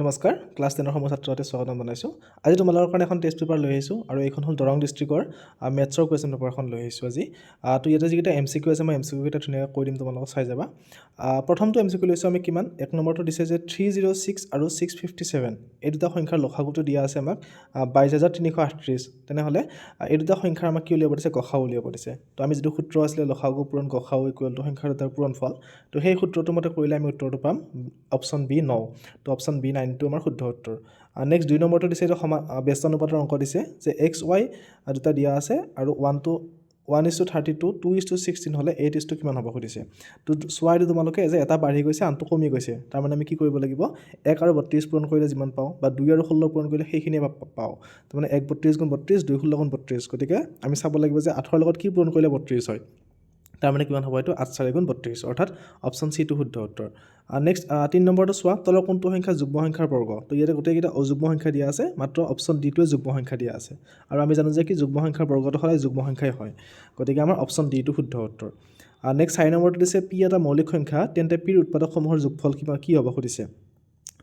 নমস্কাৰ ক্লাছ 10 সমস্ত ছাত্ৰতে স্বাগতম জনাইছোঁ। আজি তোমালোকৰ কাৰণে এখন টেষ্ট পেপাৰ লৈ আহিছোঁ আৰু এইখন হ'ল দৰং ডিষ্ট্ৰিক্টৰ মেথছৰ কুৱেশ্যন পেপাৰ এখন লৈ আহিছোঁ আজি। তো ইয়াতে যিকেইটা MCQ আছে মই MCQ কেইটা ধুনীয়াকৈ কৈ দিম, তোমালোকক চাই যাবা। প্ৰথমটো MCQ লৈছোঁ আমি কিমান, এক নম্বৰটো দিছে যে 306 আৰু 657 এই দুটা সংখ্যাৰ লসাগুটো দিয়া আছে আমাক 22,338। তেনেহ'লে এই দুটা সংখ্যাৰ আমাক কি উলিয়াব দিছে, গসাউ উলিয়াব দিছে। তো আমি যিটো সূত্ৰ আছিলে লসাগু পূৰণ গসাউ ইকুৱেল টু সংখ্যা দুটাৰ পূৰণফল, তো সেই সূত্ৰটো মতে কৰিলে আমি উত্তৰটো পাম অপশ্যন বি 9। তো অপশ্যন বি 9টো আমাৰ শুদ্ধ উত্তৰ। নেক্সট 2 নম্বৰটো দিছে এইটো ব্যস্ত অনুপাতৰ অংক দিছে যে XY দুটা দিয়া আছে আৰু 1:32 2:16 হ'লে 8 কিমান হ'ব সুধিছে। তো চোৱাইটো তোমালোকে যে এটা বাঢ়ি গৈছে আনটো কমি গৈছে, তাৰমানে আমি কি কৰিব লাগিব, 1 আৰু 32 পূৰণ কৰিলে যিমান পাওঁ বা 2 আৰু 16 পূৰণ কৰিলে সেইখিনিয়ে পাওঁ। তাৰমানে 1 32 গুণ 32 2 16 গুণ 32, গতিকে আমি চাব লাগিব যে 8ৰ লগত কি পূৰণ কৰিলে 32 হয়, তাৰমানে কিমান হ'ব, এইটো 8 4 গুণ 32, অৰ্থাৎ অপশ্যন চিটো শুদ্ধ উত্তৰ। নেক্সট 3 নম্বৰটো চোৱা, তলৰ কোনটো সংখ্যা যুগ্ম সংখ্যাৰ বৰ্গ। তো ইয়াতে গোটেইকেইটা অযুগ্ম সংখ্যা দিয়া আছে, মাত্ৰ অপশ্যন ডিটোৱে যুগ্ম সংখ্যা দিয়া আছে আৰু আমি জানো যে কি যুগ্ম সংখ্যাৰ বৰ্গটো সদায় যুগ্ম সংখ্যাই হয়, গতিকে আমাৰ অপশ্যন ডিটো শুদ্ধ উত্তৰ। নেক্সট 4 নম্বৰটো দিছে পি এটা মৌলিক সংখ্যা, তেন্তে পিৰ উৎপাদকসমূহৰ যোগফল কি হ'ব সুধিছে।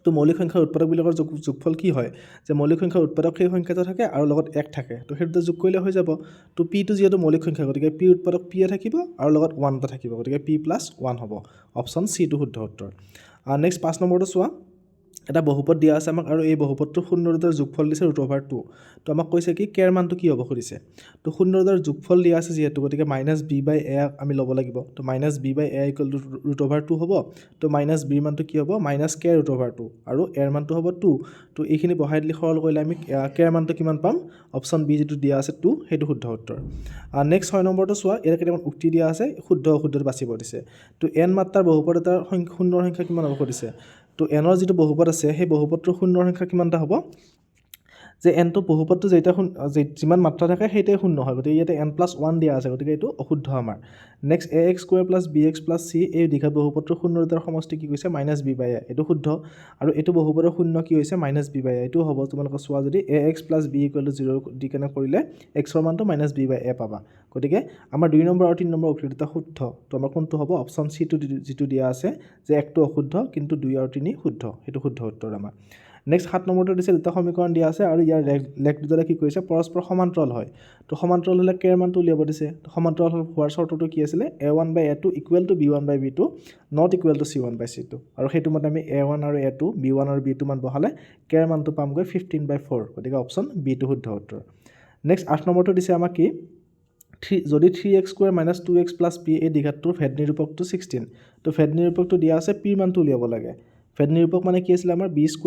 তো মৌলিক সংখ্যাৰ উৎপাদকবিলাকৰ যোগফল কি হয়, যে মৌলিক সংখ্যাৰ উৎপাদক সেই সংখ্যাটো থাকে আৰু লগত 1 থাকে, তো সেই দুটা যোগ কৰিলে হৈ যাব। তো পিটো যিহেতু মৌলিক সংখ্যা, গতিকে পি উৎপাদক পি থাকিব আৰু লগত 1 এটা থাকিব, গতিকে p + 1 হ'ব, অপশ্যন চিটো শুদ্ধ উত্তৰ। নেক্সট 5 নম্বৰটো চোৱা, এটা বহুপদ দিয়া আছে আমাক আৰু এই বহুপদটোৰ শূন্য দুটাৰ যোগফল দিছে √2। তো আমাক কৈছে কি কেৰ মানটো কি হ'ব সুধিছে। তো শূন্য দুটাৰ যোগফল দিয়া আছে যিহেতু, গতিকে -b/a আমি ল'ব লাগিব। তো -b/a = √2 হ'ব। তো -bৰ মানটো কি হ'ব, -k√2 আৰু এৰ মানটো হ'ব 2। তো এইখিনি বহাই দিলে সৰল কৰিলে আমি কেৰ মানটো কিমান পাম, অপশ্যন বি যিটো দিয়া আছে 2, সেইটো শুদ্ধ উত্তৰ। নেক্সট 6 নম্বৰটো চোৱা, ইয়াত কেইটামান উক্তি দিয়া আছে, শুদ্ধ অশুদ্ধটো বাচিব দিছে। তো n মাত্ৰাৰ বহুপদ এটাৰ শূন্যৰ সংখ্যা কিমান হ'ব সুধিছে। তো এনৰ যিটো বহুপদ আছে সেই বহুপদটোৰ শূন্যৰ সংখ্যা কিমানটা হ'ব, যে এনটো বহুপদটো যিমান মাত্ৰা থাকে সেইটোৱে শূন্য হয়, গতিকে ইয়াতে n+1 দিয়া আছে, গতিকে এইটো অশুদ্ধ আমাৰ। নেক্সট ax² + bx + c এই দীঘাত বহুপদটোৰ শূন্য দুটাৰ সমষ্টি কি কৈছে, -b/a, এইটো শুদ্ধ। আৰু এইটো বহুপদৰ শূন্য কি হৈছে, -b/a, এইটো হ'ব। তোমালোকে চোৱা যদি ax + b = 0 দি কেনে কৰিলে xৰ মানটো -b/a পাবা, গতিকে আমাৰ 2 নম্বৰ আৰু 3 নম্বৰ উক্তি দুটা শুদ্ধ। তো আমাৰ কোনটো হ'ব, অপশ্যন চিটো যিটো দিয়া আছে যে 1টো অশুদ্ধ কিন্তু 2 আৰু 3 শুদ্ধ, সেইটো শুদ্ধ উত্তৰ আমাৰ। নেক্সট 7 নম্বৰটো দিছে দুটা সমীকৰণ দিয়া আছে আৰু ইয়াৰ লেখ দুটালে কি কৰিছে, পৰস্পৰ সমান্তৰাল হয়। তো সমান্তৰাল হ'লে কেৰ মানটো উলিয়াব দিছে। তো সমান্তৰাল হোৱাৰ চৰ্তটো কি আছিলে, a1/a2 = b1/b2 not equal to c1/c2, আৰু সেইটো মতে আমি a1 আৰু a2 b1 আৰু b2 মান বহালে কেৰ মানটো পামগৈ 15/4, গতিকে অপশ্যন বিটো শুদ্ধ উত্তৰ। নেক্সট 8 নম্বৰটো দিছে আমাক কি, যদি 3x² - 2x + p এই দীঘাটোৰ ভেদ নিৰূপকটো 16, তো ভেদ নিৰূপকটো দিয়া আছে পিৰ মানটো উলিয়াব লাগে। ভেদ নিৰূপক মানে কি আছিলে আমাৰ b² -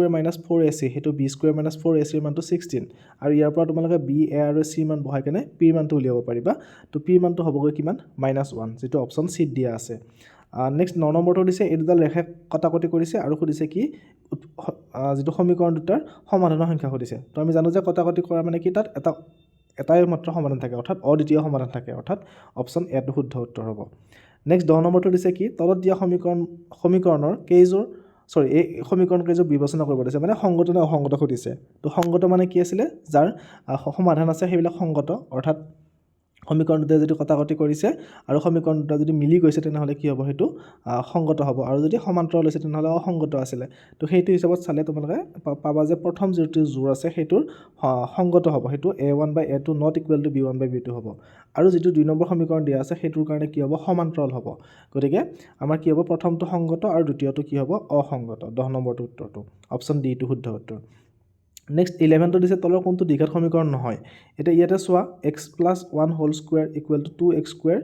4ac, সেইটো b² - 4ac ৰ মানটো 16, আৰু ইয়াৰ পৰা তোমালোকে b, a আৰু c মান বহাই কেনে পিৰ মানটো উলিয়াব পাৰিবা। তো পিৰ মানটো হ'বগৈ কিমান, -1, যিটো অপশ্যন চিত দিয়া আছে। নেক্সট 9 নম্বৰটো দিছে এই দুডাল ৰেখা কটাকটি কৰিছে আৰু সুধিছে কি, যিটো সমীকৰণ দুটাৰ সমাধানৰ সংখ্যা সুধিছে। তো আমি জানো যে কটাকটি কৰা মানে কি, তাত এটাই মাত্ৰ সমাধান থাকে, অৰ্থাৎ অদ্বিতীয় সমাধান থাকে, অৰ্থাৎ অপশ্যন এটো শুদ্ধ উত্তৰ হ'ব। নেক্সট 10 নম্বৰটো দিছে কি, তলত দিয়া সমীকৰণৰ এই সমীকৰণ কেইযোৰ বিবেচনা কৰিব দিছে, মানে সংগত নে অসংগত সুধিছে। তো সংগত মানে কি আছিলে, যাৰ সমাধান আছে সেইবিলাক সংগত, অৰ্থাৎ সমীকৰণ দুটাই যদি কটাকটি কৰিছে আৰু সমীকৰণ দুটা যদি মিলি গৈছে তেনেহ'লে কি হ'ব, সেইটো সংগত হ'ব, আৰু যদি সমান্তৰাল হৈছে তেনেহ'লে অসংগত আছিলে। তো সেইটো হিচাপত চালে তোমালোকে পাবা যে প্ৰথম যিটো জোৰ আছে সেইটোৰ সংগত হ'ব, সেইটো a1/a2 not equal to b1/b2 হ'ব, আৰু যিটো 2 নম্বৰ সমীকৰণ দিয়া আছে সেইটোৰ কাৰণে কি হ'ব, সমান্তৰাল হ'ব, গতিকে আমাৰ কি হ'ব, প্ৰথমটো সংগত আৰু দ্বিতীয়টো কি হ'ব, অসংগত। 10 নম্বৰটো উত্তৰটো অপশ্যন ডিটো শুদ্ধ উত্তৰ। নেক্সট 11টো দিছে তলৰ কোনটো দ্বিঘাত সমীকৰণ নহয়। এতিয়া ইয়াতে চোৱা, x + 1² = 2x²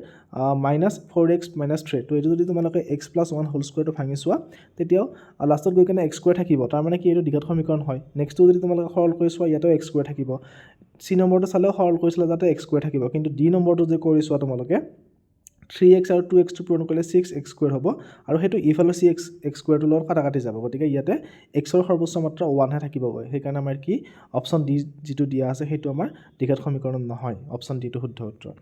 - 4x - 3, তো এইটো যদি তোমালোকে x + 1² ভাঙি চোৱা তেতিয়াও লাষ্টত গৈ কেনে x² থাকিব, তাৰমানে কি এইটো দ্বিঘাত সমীকৰণ হয়। নেক্সটটো যদি তোমালোকে সৰল কৰি চোৱা ইয়াতেও x² থাকিব, c নম্বৰটো চালেও সৰল কৰিছিলে যাতে x² থাকিব, কিন্তু d নম্বৰটো যে কৰি চোৱা তোমালোকে 3x আৰু 2x পূৰণ কৰিলে 6x² হ'ব, আৰু সেইটো ইফালে x² লগত কাটাকাটি যাব, গতিকে ইয়াতে xৰ সৰ্বোচ্চ মাত্ৰা 1হে থাকিবগৈ, সেইকাৰণে আমাৰ কি অপশ্যন ডি যিটো দিয়া আছে সেইটো আমাৰ দ্বিঘাত সমীকৰণ নহয়, অপশ্যন ডিটো শুদ্ধ উত্তৰ।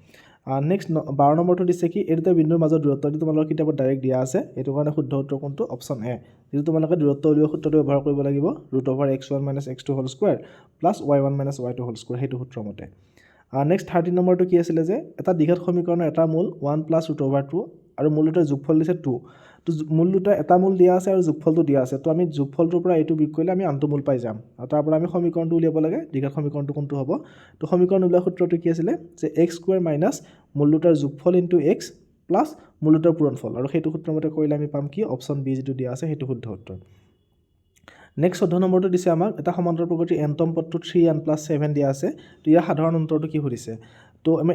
নেক্সট 12 নম্বৰটো দিছে কি, এই দুটা বিন্দুৰ মাজৰ দূৰত্বটো তোমালোকৰ কিতাপত ডাইৰেক্ট দিয়া আছে, এইটো কাৰণে শুদ্ধ উত্তৰ কোনটো, অপশ্যন এ, যিটো তোমালোকে দূৰত্ব উলিওৱা সূত্ৰটো ব্যৱহাৰ কৰিব লাগিব, √(x1 - x2) + y1 - y2), সেইটো সূত্ৰ মতে। নেক্সট 13 নম্বৰটো কি আছিলে, যে এটা দ্বিঘাত সমীকৰণৰ এটা মূল 1 + √2 আৰু মূল দুটাৰ যোগফল দিছে 2। তো মূল দুটা এটা মূল দিয়া আছে আৰু যোগফলটো দিয়া আছে তো আমি যোগফলটোৰ পৰা এইটো বিয়োগ কৰিলে আমি আনটো মূল পাই যাম আৰু তাৰ পৰা আমি সমীকৰণটো উলিয়াব লাগে দ্বিঘাত সমীকৰণটো কোনটো হ'ব তো সমীকৰণ উলিওৱা সূত্ৰটো কি আছিলে যে x² মাইনাছ মূল দুটাৰ যোগফল ইনটু x প্লাছ মূল দুটাৰ পূৰণফল আৰু সেইটো সূত্ৰ মতে কৰিলে আমি পাম কি অপচন বি যিটো দিয়া আছে সেইটো শুদ্ধ উত্তৰ নেক্সট 14 নম্বৰটো দিছে আমাক এটা সমান্তৰাল প্ৰকৃতিৰ nতম পদটো 3n + 7 দিয়া আছে তো ইয়াৰ সাধাৰণ অন্তৰটো কি সুধিছে তো আমি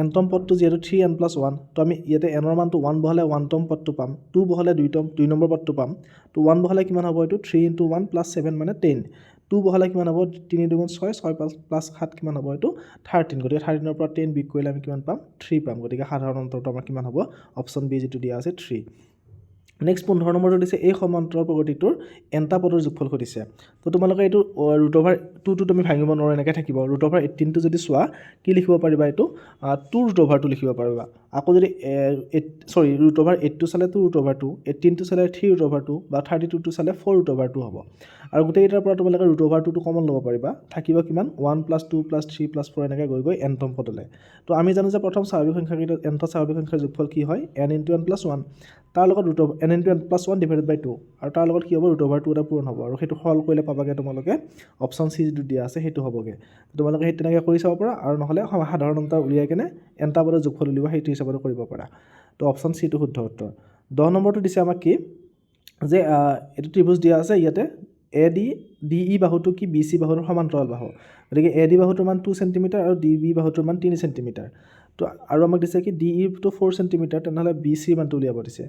nতম পদটো যেহেতু 3n + 1 তো আমি ইয়াতে n ৰ মানটো 1 বহালে 1তম পদটো পাম 2 বহালে 2 নম্বৰ পদটো পাম তো 1 বহালে কিমান হ'ব এইটো 3 × 1 + 7 মানে 10 2 বহালে কিমান হ'ব 3 × 2 = 6 6 + 7 কিমান হ'ব এইটো 13 গতিকে 13 ৰ পৰা 10 বিয়োগ কৰিলে আমি কিমান পাম 3 পাম গতিকে সাধাৰণ অন্তৰটো আমাৰ কিমান হ'ব অপচন বি যিটো দিয়া আছে 3 নেক্সট 15 নম্বৰটো দিছে এই সমান্তৰাল প্ৰকৃতিটোৰ nটা পদৰ যোগফল সুধিছে তো তোমালোকে এইটো √2 তুমি ভাঙিব নোৱাৰা এনেকৈ থাকিব √18 টো যদি চোৱা কি লিখিব পাৰিবা এইটো 2√2 লিখিব পাৰিবা আকৌ যদি √8 টো চালে 2√2 18 টো চালে 3√2 বা 32 টো চালে 4√2 হ'ব আৰু গোটেইকেইটাৰ পৰা তোমালোকে √2 টো কমন ল'ব পাৰিবা থাকিব কিমান 1 + 2 + 3 + 4 এনেকৈ গৈ nতম পদলৈ তো আমি জানো যে প্ৰথম স্বাভাৱিক সংখ্যাকেইটা nটা স্বাভাৱিক সংখ্যাৰ যোগফল কি হয় n × n + 1 তাৰ লগত n × n + 1 / 2 আৰু তাৰ লগত কি হ'ব √2 এটা পূৰণ হ'ব আৰু সেইটো সৰল কৰিলে পাবাগে তোমালোকে অপচন চি যিটো দিয়া আছে সেইটো হ'বগে তোমালোকে সেই তেনেকৈ কৰি চাব পাৰা আৰু নহ'লে সাধাৰণ অন্তৰ উলিয়াই কেনে nটা পদৰ যোগফল উলিওৱা সেইটো হিচাপত কৰিব পাৰা তো অপচন চিটো শুদ্ধ উত্তৰ 10 নম্বৰটো দিছে আমাক কি যে এইটো ত্ৰিভুজ দিয়া আছে ইয়াতে ADE বাহুটো কি BC বাহুৰ সমান্তৰাল বাহু গতিকে AD বাহুটোৰ মান 2 cm আৰু DB বাহুটোৰ মান 3 cm তো আৰু আমাক দিছে কি DE টো 4 cm তেনেহ'লে BC মানটো উলিয়াব দিছে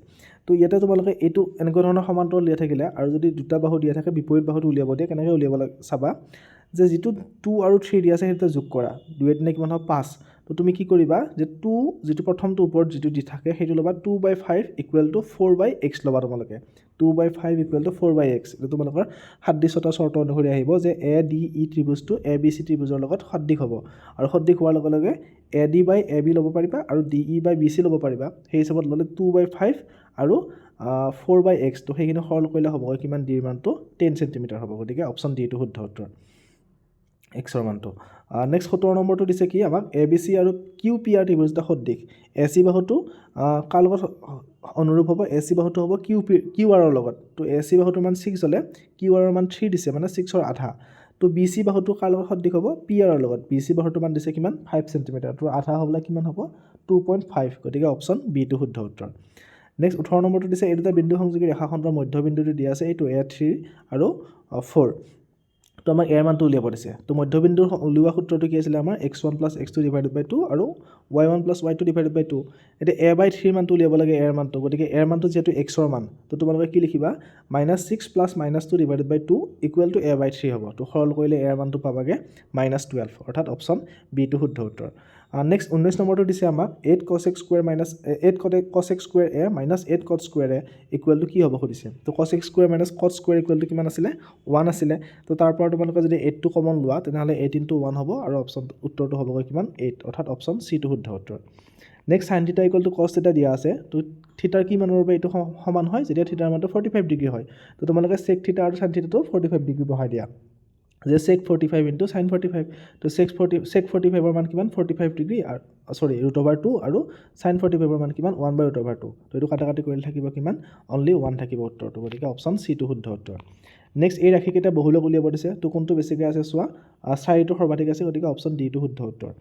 তো ইয়াতে তোমালোকে এইটো এনেকুৱা ধৰণৰ সমান্তৰাল দিয়া থাকিলে আৰু যদি দুটা বাহু দিয়া থাকে বিপৰীত বাহুটো উলিয়াব দিয়ে কেনেকৈ উলিয়াব চাবা যে যিটো 2 আৰু 3 দিয়া আছে সেইটো যোগ কৰা 2 × 3 কিমান হ'ব 5 তো তুমি কি কৰিবা যে 2 যিটো প্ৰথমটো ওপৰত যিটো দি থাকে সেইটো ল'বা 2/5 = 4/x ল'বা তোমালোকে 2/5 = 4/x এইটো তোমালোকৰ সাদৃশ্যতা চৰ্ত অনুসৰি আহিব যে ADE ত্ৰিভুজটো ABC ত্ৰিভুজৰ লগত সদৃশ হ'ব আৰু সদৃশ হোৱাৰ লগে লগে AD/AB ল'ব পাৰিবা আৰু DE/BC ল'ব পাৰিবা সেই হিচাপত ল'লে 2/5 আৰু 4/x তো সেইখিনি সৰল কৰিলে হ'ব কিমান d ৰ মানটো 10 cm হ'ব গতিকে অপচন ডি টো শুদ্ধ উত্তৰ x ৰ মানটো নেক্সট 17 নম্বৰটো দিছে কি আমাক ABC আৰু QPR ত্ৰিভুজ এটা সদৃশ AC বাহুটো কাৰ লগত অনুৰূপ হ'ব AC বাহুটো হ'ব QR ৰ লগত তো AC বাহুটোৰ মান 6 হ'লে QR ৰ মান 3 দিছে মানে 6 ৰ আধা তো BC বাহুটো কাৰ লগত সদৃশ হ'ব PR ৰ লগত BC বাহুটোৰ মান দিছে কিমান 5 cm তো আধা হ'লে কিমান হ'ব 2.5 গতিকে অপচন বি টো শুদ্ধ উত্তৰ নেক্সট 18 নম্বৰটো দিছে এই দুটা বিন্দু সংযোগী ৰেখাখণ্ডৰ মধ্যবিন্দুটো দিয়া আছে এইটো A3 আৰু 4 তো আমাক এৰ মানটো উলিয়াব দিছে তো মধ্যবিন্দুৰ উলিওৱা সূত্ৰটো কি আছিল আমাৰ x1 + x2 / 2 আৰু y1 + y2 / 2 এতিয়া a/3 মানটো উলিয়াব লাগে এৰ মানটো গতিকে এৰ মানটো যেহেতু x ৰ মান তো তোমালোকে কি লিখিবা -6 + -2 / 2 = a/3 হ'ব তো সৰল কৰিলে এৰ মানটো পাবাগে -12 অৰ্থাৎ অপচন বি টো শুদ্ধ উত্তৰ নেক্সট 19 নম্বৰটো দিছে আমাক 8 cos x² - 8 cos x² a - 8 cos square a = কি হ'ব সুধিছে তো cos x² - cos square = কিমান আছিলে 1 আছিলে তো তাৰ পৰা তোমালোকে যদি 8 টো কমন লোৱা তেনেহ'লে 8 × 1 হ'ব আৰু অপচন উত্তৰটো হ'বগৈ কিমান 8 অৰ্থাৎ অপচন চি টো শুদ্ধ উত্তৰ নেক্সট sin θ = cos θ দিয়া আছে তো থিটাৰ কি মানৰ বাবে এইটো সমান হয় যেতিয়া থিটাৰ মানটো 45 ডিগ্ৰী হয় তো তোমালোকে sec θ আৰু sin θ টো 45 ডিগ্ৰী বহাই দিয়া যে sec 45 * sin 45 তো sec 45 ৰ মান কিমান 45 ডিগ্ৰী আৰু √2 আৰু sin 45 ৰ মান কিমান 1/√2 তো এইটো কাটাকাটি কৰিলে থাকিব কিমান অনলি 1 থাকিব উত্তৰটো গতিকে অপচন চি টো শুদ্ধ উত্তৰ নেক্সট এই ৰাশিকেইটা বহুলক উলিয়াব দিছে তো কোনটো বেছিকৈ আছে চোৱা 4টো সৰ্বাধিক আছে গতিকে অপচন ডি টো শুদ্ধ উত্তৰ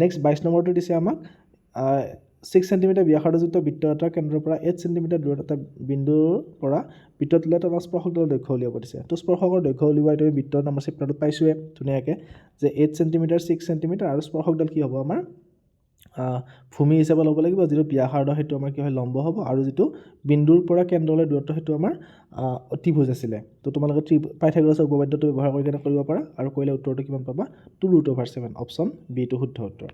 নেক্সট 22 নম্বৰটো দিছে আমাক 6 cm ব্যাসাৰ্ধযুক্ত বৃত্ত এটাৰ কেন্দ্ৰৰ পৰা 8 cm দূৰত এটা বিন্দুৰ পৰা বৃত্তটোলৈ এটা স্পৰ্শকডালৰ দৈৰ্ঘ্য উলিয়াব দিছে তো স্পৰ্শকৰ দৈৰ্ঘ্য উলিওৱাই তুমি বৃত্তৰ নামৰ চেপ্টাৰটোত পাইছোৱে ধুনীয়াকৈ যে 8 cm 6 cm আৰু স্পৰ্শকডাল কি হ'ব আমাৰ ভূমি হিচাপে ল'ব লাগিব যিটো ব্যাসাৰ্ধ সেইটো আমাৰ কি হয় লম্ব হ'ব আৰু যিটো বিন্দুৰ পৰা কেন্দ্ৰলৈ দূৰত্ব সেইটো আমাৰ ত্ৰিভুজ আছিলে তো তোমালোকে পাইথাগোৰাছৰ উপপাদ্যটো ব্যৱহাৰ কৰি কেনে কৰিব পাৰা আৰু কৰিলে উত্তৰটো কিমান পাবা 2√7 অপচন বি টো শুদ্ধ উত্তৰ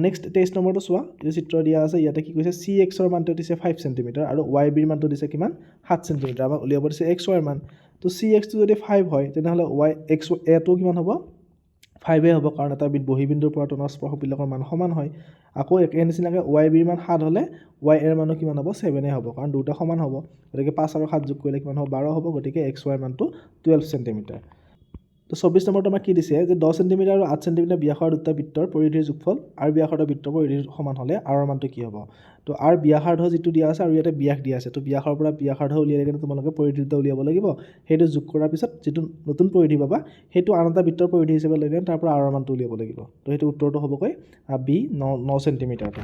নেক্সট 23 নম্বৰটো চোৱা এই চিত্ৰ দিয়া আছে ইয়াতে কি কৈছে cx ৰ মানটো দিছে 5 cm আৰু yb ৰ মানটো দিছে কিমান 7 cm আমাক উলিয়াব দিছে x y ৰ মান তো cx টো যদি 5 হয় তেনেহ'লে x a টো কিমান হ'ব 5 হ'ব কাৰণ এটা বহিবিন্দুৰ পৰা টনৰ স্পৰ্শবিলাকৰ মান সমান হয় আকৌ একে নিচিনাকৈ yb ৰ মান 7 হ'লে y এৰ মানো কিমান হ'ব 7 হ'ব কাৰণ দুটা সমান হ'ব গতিকে 5 আৰু 7 যোগ কৰিলে কিমান হ'ব 12 হ'ব গতিকে x y ৰ মানটো 12 cm তো তো 24 নম্বৰটো আমাক কি দিছে যে 10 সেন্টিমিটাৰ আৰু 8 সেন্টিমিটাৰ ব্যাসাৰ দুটা বৃত্তৰ পৰিধিৰ যোগফল আৰু ব্যাসাৰ্ধৰ বৃত্তৰ পৰিধিৰ সমান হ'লে r ৰ মানটো কি হ'ব তো r ব্যাসাৰ্ধ যিটো দিয়া আছে আৰু ইয়াতে ব্যাস দিয়া আছে তো ব্যাসৰ পৰা ব্যাসাৰ্ধ উলিয়াই কিনে তোমালোকে পৰিধি দুটা উলিয়াব লাগিব সেইটো যোগ কৰাৰ পিছত যিটো নতুন পৰিধি পাবা সেইটো আন এটা বৃত্তৰ পৰিধি হিচাপে লৈ কিনে তাৰ পৰা r ৰ মানটো উলিয়াব লাগিব তো সেইটো উত্তৰটো হ'বগৈ b 9 সেন্টিমিটাৰটো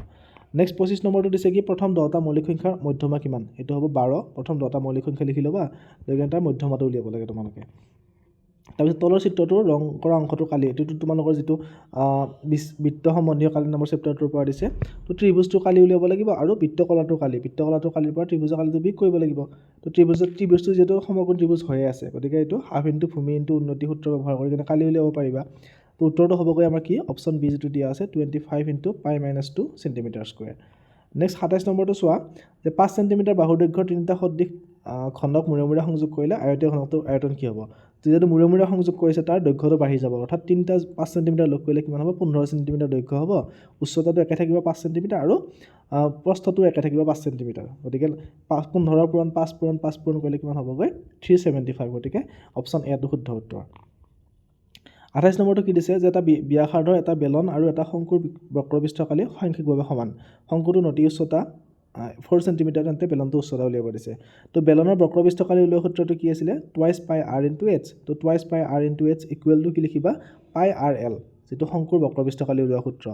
নেক্সট 25 নম্বৰটো দিছে কি প্ৰথম 10টা মৌলিক সংখ্যাৰ মধ্যমা কিমান এইটো হ'ব 12 প্ৰথম 10টা মৌলিক সংখ্যা লিখি ল'বা লৈ কিনে তাৰ মধ্যমাটো উলিয়াব লাগে তোমালোকে তাৰপিছত তলৰ চিত্ৰটোৰ ৰং কৰা অংশটো কালি এইটো তোমালোকৰ যিটো বৃত্ত সম্বন্ধীয় কালি নম্বৰ চেপ্টাৰটোৰ পৰা দিছে তো ত্ৰিভুজটো কালি উলিয়াব লাগিব আৰু বৃত্ত কলাটোৰ কালিৰ পৰা ত্ৰিভুজৰ কালিটো বিয়োগ কৰিব লাগিব তো ত্ৰিভুজটো যিহেতু সমকোণ ত্ৰিভুজ হৈয়ে আছে গতিকে এইটো হাফ ইনটু ভূমি ইনটু উন্নতি সূত্ৰ ব্যৱহাৰ কৰি কিনে কালি উলিয়াব পাৰিবা তো উত্তৰটো হ'বগৈ আমাৰ কি অপশ্যন বি যিটো দিয়া আছে 25 ইনটু পাই মাইনাছ 2 সেন্টিমিটাৰ স্কোৱাৰ নেক্সট 27 নম্বৰটো চোৱা যে 5 সেন্টিমিটাৰ বাহুৰ দৈৰ্ঘ্যৰ তিনিটা সদৃশ খণ্ডক মূৰে মূৰে সংযোগ কৰিলে আয়তীয় ঘনকটোৰ আয়তন কি হ'ব যিহেতু মূৰে মূৰে সংযোগ কৰিছে তাৰ দৈৰ্ঘ্যটো বাঢ়ি যাব অৰ্থাৎ তিনিটা 5 সেন্টিমিটাৰ লগ কৰিলে কিমান হ'ব 15 সেন্টিমিটাৰ দৈৰ্ঘ্য হ'ব উচ্চতাটো একে থাকিব 5 সেন্টিমিটাৰ আৰু প্ৰস্থটো একে থাকিব 5 সেন্টিমিটাৰ গতিকে 15 পূৰণ 5 পূৰণ 5 পূৰণ কৰিলে কিমান হ'বগৈ 375 গতিকে অপশ্যন এটো শুদ্ধ উত্তৰ 28 নম্বৰটো কি দিছে যে এটা ব্যাসাৰ্ধৰ এটা বেলন আৰু এটা শংকুৰ বক্ৰপৃষ্ঠকালি সাংখ্যিকভাৱে সমান শংকুটো নতি উচ্চতা 4 সেন্টিমিটাৰ তেন্তে বেলনটো উচ্চতা উলিয়াব দিছে তো বেলনৰ বক্ৰপৃষ্ঠকালি উলিওৱা সূত্ৰটো কি আছিলে টুৱাইচ পাই r ইনটু h তো টুৱাইচ পাই r into h equal to কি লিখিবা পাই r l যেটো শংকুৰ বক্ৰপৃষ্ঠকালি উলিওৱা সূত্ৰ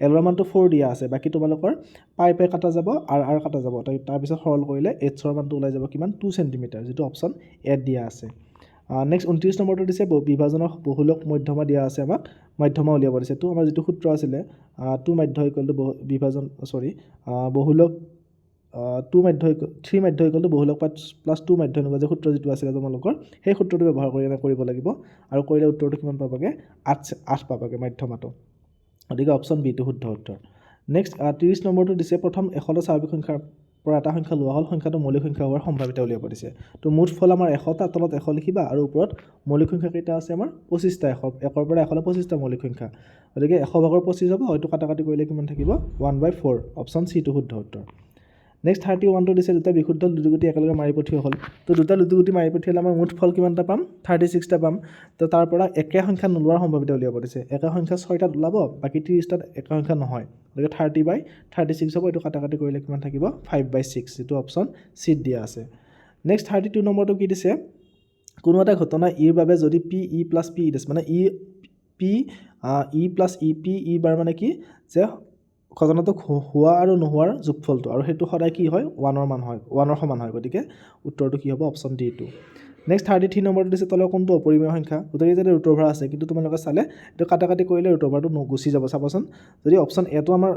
l ৰ মানটো 4 দিয়া আছে বাকি তোমালোকৰ পাই কাটা যাব r কাটা যাব তাৰ পিছত সৰল কৰিলে h ৰ মানটো ওলাই যাব কিমান 2 সেন্টিমিটাৰ যেটো অপচন এ দিয়া আছে নেক্সট 29 নম্বৰটো দিছে বিভাজনৰ বহুলক মধ্যমা দিয়া আছে আমাক মধ্যমা উলিয়াব দিছে তো আমাৰ যেটো সূত্ৰ আছিলে 2 মধ্য ইকুৱেল টু বিভাজন বহুলক 2 মধ্য 3 মধ্য ইকুৱেল টু বহুলক প্লাস 2 মধ্য এনেকুৱা যে সূত্ৰ যেটো আছিলে তোমালোকৰ সেই সূত্ৰটো ব্যৱহাৰ কৰি কৰিব লাগিব আৰু কৰিলে উত্তৰটো কিমান পাবাগে 8 পাবাগে মধ্যমাটো গতিকে অপচন বি টো শুদ্ধ উত্তৰ নেক্সট 30 নম্বৰটো দিছে প্ৰথম 100টা স্বাভাৱিক সংখ্যাৰ পৰা এটা সংখ্যা লোৱা হ'ল সংখ্যাটো মৌলিক সংখ্যা হোৱাৰ সম্ভাৱিতা উলিয়াব দিছে তো মুঠ ফল আমাৰ 100টা তলত 100 লিখিবা আৰু ওপৰত মৌলিক সংখ্যা কেইটা আছে আমাৰ 25টা 100 পৰা 100 লৈ 25টা মৌলিক সংখ্যা গতিকে 100 ভাগৰ 25 হ'ব হয়তো কাটাকাটি কৰিলে কিমান থাকিব 1/4 অপচন সি টো শুদ্ধ উত্তৰ নেক্সট 31টো দিছে দুটা বিশুদ্ধ লুডুগুটি একেলগে মাৰি পঠিওৱা হ'ল তো দুটা লুডুগুটি মাৰি পঠিয়ালে আমাৰ মুঠ ফল কিমানটা পাম 36টা পাম তো তাৰ পৰা একে সংখ্যা নোলোৱাৰ সম্ভাৱিতা উলিয়াব দিছে একে সংখ্যা 6টাত ওলাব বাকি 30টাত একে সংখ্যা নহয় গতিকে 30/36 হ'ব এটো কাটাকাটি কৰিলে কিমান থাকিব 5/6 যেটো অপচন সি দিয়া আছে নেক্সট 32 নম্বৰটো কি দিছে কোনো এটা ঘটনা ইৰ বাবে যদি p e + p দিছে মানে p e + e p e বাৰ মানে কি যে ঘটনাটো হোৱা আৰু নোহোৱাৰ যোগফলটো আৰু হেতু সদায় কি হয় 1 ৰ মান হয় 1 ৰ সমান হয় গতিকে উত্তৰটো কি হ'ব অপচন ডি টো নেক্সট 33 নম্বৰটো দিছে তলৰ কোনটো অপৰিমেয় সংখ্যা গোটেই যে ৰুট ওভাৰ আছে কিন্তু তোমালোকে চালে এটো কাটাকাটি কৰিলে ৰুট ওভাৰটো গুচি যাব চাবচোন যদি অপচন এ টো আমাৰ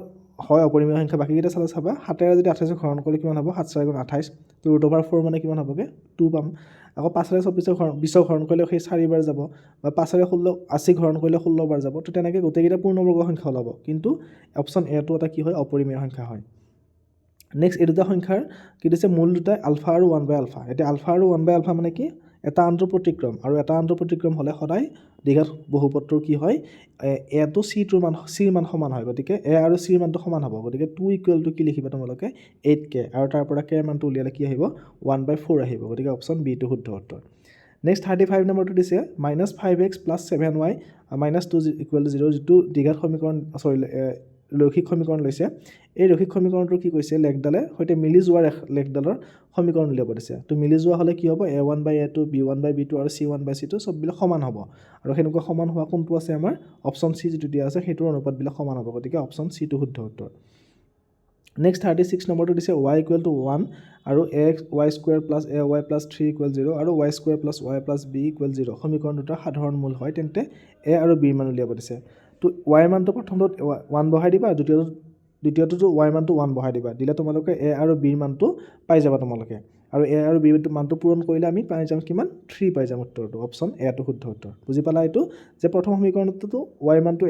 হয় অপৰিমেয় সংখ্যা বাকি কেইটা চালে চাবা 7 ৰে যদি 28 হৰণ কৰিলে কিমান হ'ব 7 4 28 তো ৰুট ওভাৰ 4 মানে কিমান হ'বগে 2 পাম আকৌ 5 ৰে 24 হৰণ কৰিলে সেই 4 বাৰ যাব বা 5 ৰে 16 80 হৰণ কৰিলে 16 বাৰ যাব তো তেনেকৈ গোটেই কেইটা পূৰ্ণবৰ্গ সংখ্যা ওলাব কিন্তু অপচন এ টো এটা কি হয় অপৰিমেয় সংখ্যা হয় নেক্সট এই দুটা সংখ্যাৰ কি দিছে মূল দুটা আলফা আৰু 1/আলফা এতিয়া আলফা আৰু 1/আলফা মানে কি এটা আনটো প্ৰতিক্ৰম আৰু এটা আনটো প্ৰতিক্ৰম হলে সদায় দ্বিঘাত বহুপদটোৰ কি হয় এ টো সি ৰ মান সমান হয় গতিকে এ আৰু সি ৰ মানটো সমান হ'ব গতিকে 2 ইকুৱেল টু কি লিখিবা তোমালোকে 8k আৰু তাৰ পৰা k ৰ মানটো উলিয়ালে কি আহিব 1/4 আহিব গতিকে অপচন বি টো শুদ্ধ উত্তৰ নেক্সট 35 নম্বৰটো দিছে -5x + 7y - 2 = 0 যেটো দ্বিঘাত সমীকৰণ লৈখিক সমীকৰণ লৈছে এই লৈখিক সমীকৰণটো কি কৈছে লেখডালে হয়তে মিলি যোৱাৰ লেখডালৰ সমীকৰণ উলিয়াব দিছে তো মিলি যোৱা হলে কি হ'ব a1/a2 b1/b2 আৰু c1/c2 সববিলাক সমান হ'ব আৰু হেনেকুৱা সমান হোৱা কোনটো আছে আমাৰ অপচন সি যেটো দিয়া আছে হেতুৰ অনুপাত বিলাক সমান হ'ব গতিকে অপচন সি টো শুদ্ধ উত্তৰ নেক্সট 36 নম্বৰটো দিছে y = 1 আৰু y² + ay + 3 = 0 আৰু y² + y + b = 0 সমীকৰণ দুটা সাধাৰণ মূল হয় তেন্তে a আৰু b মান উলিয়াব দিছে তো y মানটো প্ৰথমত 1 বহাই দিবা দ্বিতীয়টো y মানটো 1 বহাই দিবা দিলে তোমালোকে a আৰু b মানটো পাই যাবা তোমালোকে আৰু a আৰু b মানটো পূৰণ কৰিলে আমি পাই যাম কিমান 3 পাই যাম উত্তৰটো অপচন এ টো শুদ্ধ উত্তৰ বুজি পালা এইটো যে প্ৰথম সমীকৰণটো y মানটো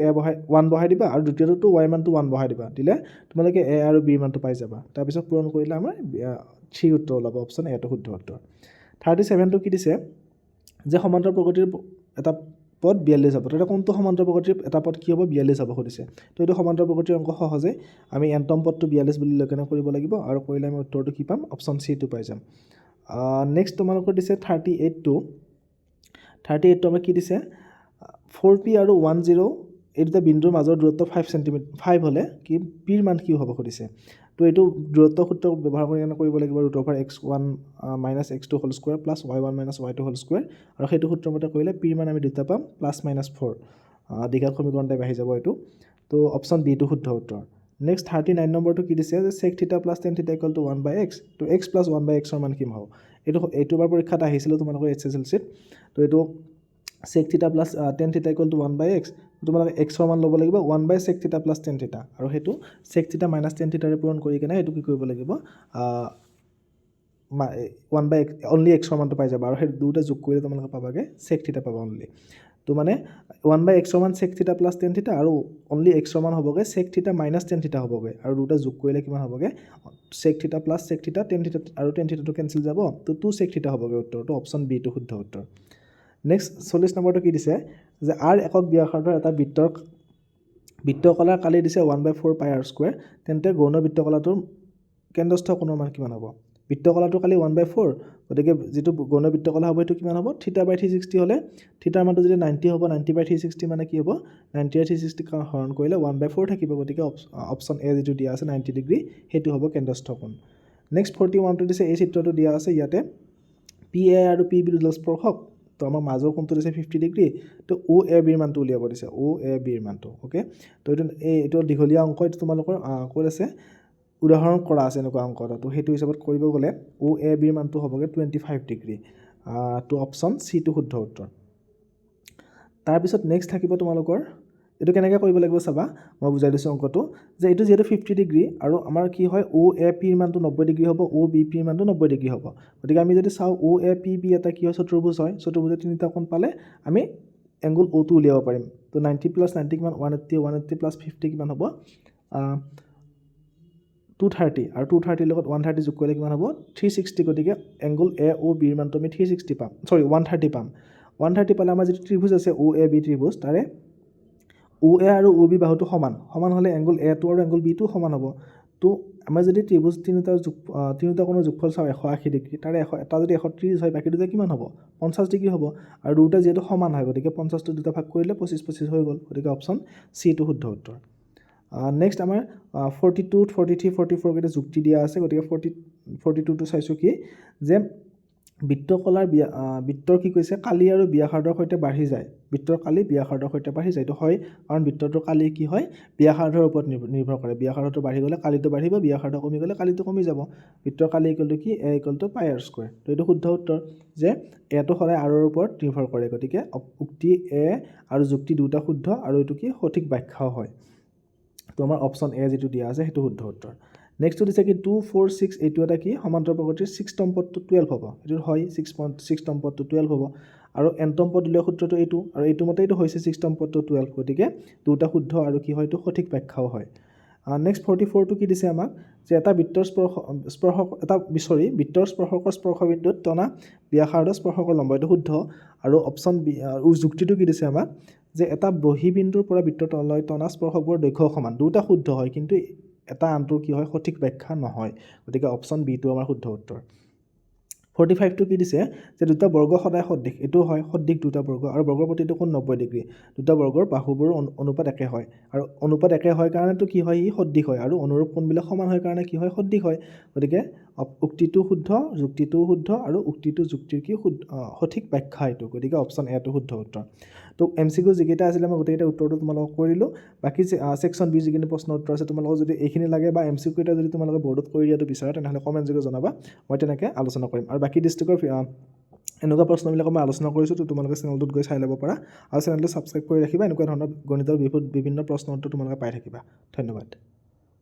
1 বহাই দিবা আৰু দ্বিতীয়টো y মানটো 1 বহাই দিবা দিলে তোমালোকে a আৰু b মানটো পাই যাবা তাৰ পিছত পূৰণ কৰিলে আমাৰ 3 উত্তৰ ওলাব অপচন এ টো শুদ্ধ উত্তৰ 37 টো কি দিছে যে সমান্তৰাল প্ৰকৃতিৰ এটা পদ 42 হ'ব এটা কোনটো সমান্তৰাল প্ৰকৃতিৰ এটা পদ কি হ'ব 42 হ'ব খুদিছে তো এইটো সমান্তৰাল প্ৰকৃতিৰ অংক সহজে আমি এনটম পদটো 42 বুলি লেখনা কৰিব লাগিব আৰু কৰিলে আমি উত্তৰটো কি পাম অপচন সি টো পাই যাম নেক্সট তোমালোকৰ দিছে 38 টো আমাক কি দিছে 4p আৰু 10 এই দুটা বিন্দুৰ মাজৰ দূৰত্ব 5 হ'লে কি পিৰ মান কি হ'ব সুধিছে তো এইটো দূৰত্ব সূত্ৰ ব্যৱহাৰ কৰি কেনে কৰিব লাগিব √(x1 - x2 whole square plus y1 - y2 whole square আৰু সেইটো সূত্ৰ মতে কৰিলে পিৰ মান আমি দুটা পাম +-4 দীঘল সমীকৰণ টাইপ আহি যাব এইটো তো অপশ্যন বি টো শুদ্ধ উত্তৰ নেক্সট 39 নম্বৰটো কি দিছে যে sec θ + tan θ = 1/x তো x + 1/x ৰ মান কি হ'ব এইটো বাৰ পৰীক্ষাত আহিছিল তোমালোকৰ HSLC-ত তো এইটো sec θ + tan θ = 1/x তোমালোকে x ৰ মান ল'ব লাগিব 1/sec θ + tan θ আৰু সেইটো sec θ - tan θ ৰে পূৰণ কৰি কেনে এইটো কি কৰিব লাগিব 1/x অনলি x ৰ মানটো পাই যাবা আৰু সেই দুটা যোগ কৰিলে তোমালোকে পাবাগে sec θ পাবা অনলি তো মানে 1/x ৰ মান sec θ + tan θ আৰু অনলি x ৰ মান হ'বগে sec θ - tan θ হ'বগে আৰু দুটা যোগ কৰিলে কিমান হ'বগে sec θ + sec θ tan θ আৰু tan θ টো কেনসেল যাব তো 2 sec θ হ'বগে উত্তৰটো অপশ্যন বি টো শুদ্ধ উত্তৰ নেক্সট 40 নম্বৰটো কি দিছে যে r একক ব্যাসাৰ্ধৰ এটা বৃত্তকলাৰ কালি দিছে 1/4 πr² তেন্তে গৌণ বৃত্তকলাটোৰ কেন্দ্ৰস্থ কোণৰ মান কিমান হ'ব বৃত্তকলাটোৰ কালি 1/4 গতিকে যেটো গৌণ বৃত্তকলা হ'ব এটো কিমান হ'ব θ/360 হলে θৰ মানটো যদি 90 হ'ব 90/360 মানে কি হ'ব 90/360 হৰণ কৰিলে 1/4 থাকিব গতিকে অপশ্যন এ যেটো দিয়া আছে 90 ডিগ্ৰী হেতু হ'ব কেন্দ্ৰস্থ কোণ নেক্সট 41 টো দিছে এই চিত্ৰটো দিয়া আছে ইয়াতে PA আৰু PB দুডাল স্পৰ্শক তো আমাৰ মাজৰ কোণটো দিছে 50 ডিগ্ৰী তো OAB ৰ মানটো উলিয়াব দিছে OAB ৰ মানটো ওকে তো এইটো দীঘলীয়া অংক এইটো তোমালোকৰ ক'ত আছে উদাহৰণ কৰা আছে এনেকুৱা অংক এটা তো সেইটো হিচাপত কৰিব গ'লে OAB ৰ মানটো হ'বগে 25 ডিগ্ৰী তো অপশ্যন সি টো শুদ্ধ উত্তৰ তাৰ পিছত নেক্সট থাকিব তোমালোকৰ এটো কেনেকৈ কৰিব লাগিব চাবা মই বুজাই দিছো অংকটো যে এটো যেটো 50 ডিগ্ৰী আৰু আমাৰ কি হয় OAP ৰ মানটো 90 ডিগ্ৰী হ'ব OBP ৰ মানটো 90 ডিগ্ৰী হ'ব গতিকে আমি যদি চাও OAPB এটা কি হয় চতুৰ্ভুজ হয় চতুৰ্ভুজৰ তিনিটা কোণ পালে আমি এংগল O টো উলিয়াব পাৰিম তো 90 + 90 কিমান 180 180 + 50 কিমান হ'ব 230 আৰু 230 লগত 130 যোগ কৰিলে কিমান হ'ব 360 গতিকে এংগল AOB ৰ মানটো আমি 360 পাম সৰি 130 পাম 130 পালে আমাৰ যেটো ত্ৰিভুজ আছে OAB ত্ৰিভুজ তাৰে OA আৰু OB বাহুটো সমান হলে এংগল A টো আৰু এংগল B টো সমান হ'ব তো আমাৰ যদি ত্ৰিভুজ তিনিটা কোণৰ যোগফল চাও 180 ডিগ্ৰী তাৰে এটা যদি 130 হয় বাকি দুটা কিমান হ'ব 50 ডিগ্ৰী হ'ব আৰু দুটা যেটো সমান হয় গতিকে 50 টো দুটা ভাগ কৰিলে 25 25 হৈ গ'ল গতিকে অপশ্যন সি টো শুদ্ধ উত্তৰ নেক্সট আমাৰ 42 43 44 কেইটা যুক্তি দিয়া আছে গতিকে 42 টো চাইছো কি যে বৃত্তৰ কি কৈছে কালি আৰু ব্যাসাৰ্ধৰ সৈতে বাঢ়ি যায় বৃত্তৰ কালি ব্যাসাৰ্ধৰ সৈতে বাঢ়ি যায় তো হয় কাৰণ বৃত্তটোৰ কালি কি হয় ব্যাসাৰ্ধৰ ওপৰত নিৰ্ভৰ কৰে ব্যাসাৰ্ধটো বাঢ়ি গ'লে কালিটো বাঢ়িব ব্যাসাৰ্ধ কমি গ'লে কালিটো কমি যাব বৃত্তৰ কালি কি a = πr² তো এইটো শুদ্ধ উত্তৰ যে a টো সদায় r ৰ ওপৰত নিৰ্ভৰ কৰে গতিকে উক্তি a আৰু যুক্তি দুটা শুদ্ধ আৰু এইটো কি সঠিক ব্যাখ্যাও হয় তো আমাৰ অপশ্যন এ যেটো দিয়া আছে হেতু শুদ্ধ উত্তৰ নেক্সট দিছে কি 2 4 6 এইটো এটা কি সমান্তৰাল প্ৰগতিৰ 6তম পদটো 12 হ'ব এটো হয় 6তম পদটো 12 হ'ব আৰু nতম পদ উলিওৱা সূত্ৰটো এইটো আৰু এইটো মতে এইটো হৈছে 6তম পদটো 12 গতিকে দুটা শুদ্ধ আৰু কি হয় এইটো সঠিক ব্যাখ্যাও হয় নেক্সট 44 টো কি দিছে আমাক যে এটা বৃত্তৰ স্পৰ্শকৰ স্পৰ্শবিন্দুত টনা ব্যাসাৰ্ধ স্পৰ্শকৰ লম্ব এইটো শুদ্ধ আৰু অপশ্যন বি যুক্তিটো কি দিছে আমাক যে এটা বহিবিন্দুৰ পৰা বৃত্তলৈ টনা স্পৰ্শকৰ দৈৰ্ঘ্য সমান দুটা শুদ্ধ হয় কিন্তু এটা আনটোৰ কি হয় সঠিক ব্যাখ্যা নহয় গতিকে অপশ্যন বি টো আমাৰ শুদ্ধ উত্তৰ 45 টো কি দিছে যে দুটা বৰ্গ সদায় সদৃশ এটো হয় সদৃশ দুটা বৰ্গ আৰু বৰ্গৰ প্ৰতিটো কোণ 90 ডিগ্ৰী দুটা বৰ্গৰ বাহুবোৰ অনুপাত একে হয় আৰু অনুপাত একে হয় কাৰণেটো কি হয় ই সদৃশ হয় আৰু অনুৰূপ কোণবিলাক সমান হয় কাৰণে কি হয় সদৃশ হয় গতিকে উক্তিটো শুদ্ধ যুক্তিটো শুদ্ধ আৰু উক্তিটো যুক্তিৰ কি সঠিক ব্যাখ্যা এটো গতিকে অপশ্যন এ টো শুদ্ধ উত্তৰ তো এমসিকিউ যিকেইটা আছিল মই গোটেইটা উত্তৰটো তোমালোকক কৰিলো বাকি সেকশন বি যিখিনি প্ৰশ্ন উত্তৰ আছে তোমালোকক যদি এইখিনি লাগে বা এমসিকিউ এটা যদি তোমালোকে বৰ্ডত কৰি দিয়াটো বিচাৰা তেনেহলে কমেন্ট যোগে জনাবা মই তেনেকৈ আলোচনা কৰিম আৰু বাকি ডিস্ট্ৰিক্টৰ এনেকুৱা প্ৰশ্নবিলাক মই আলোচনা কৰিছো তো তোমালোকে চেনেলটোত গৈ চাই ল'ব পাৰা আৰু চেনেলটো সাবস্ক্ৰাইব কৰি ৰাখিবা এনেকুৱা ধৰণৰ গণিতৰ বিভিন্ন প্ৰশ্ন উত্তৰ তোমালোকে পাই থাকিবা ধন্যবাদ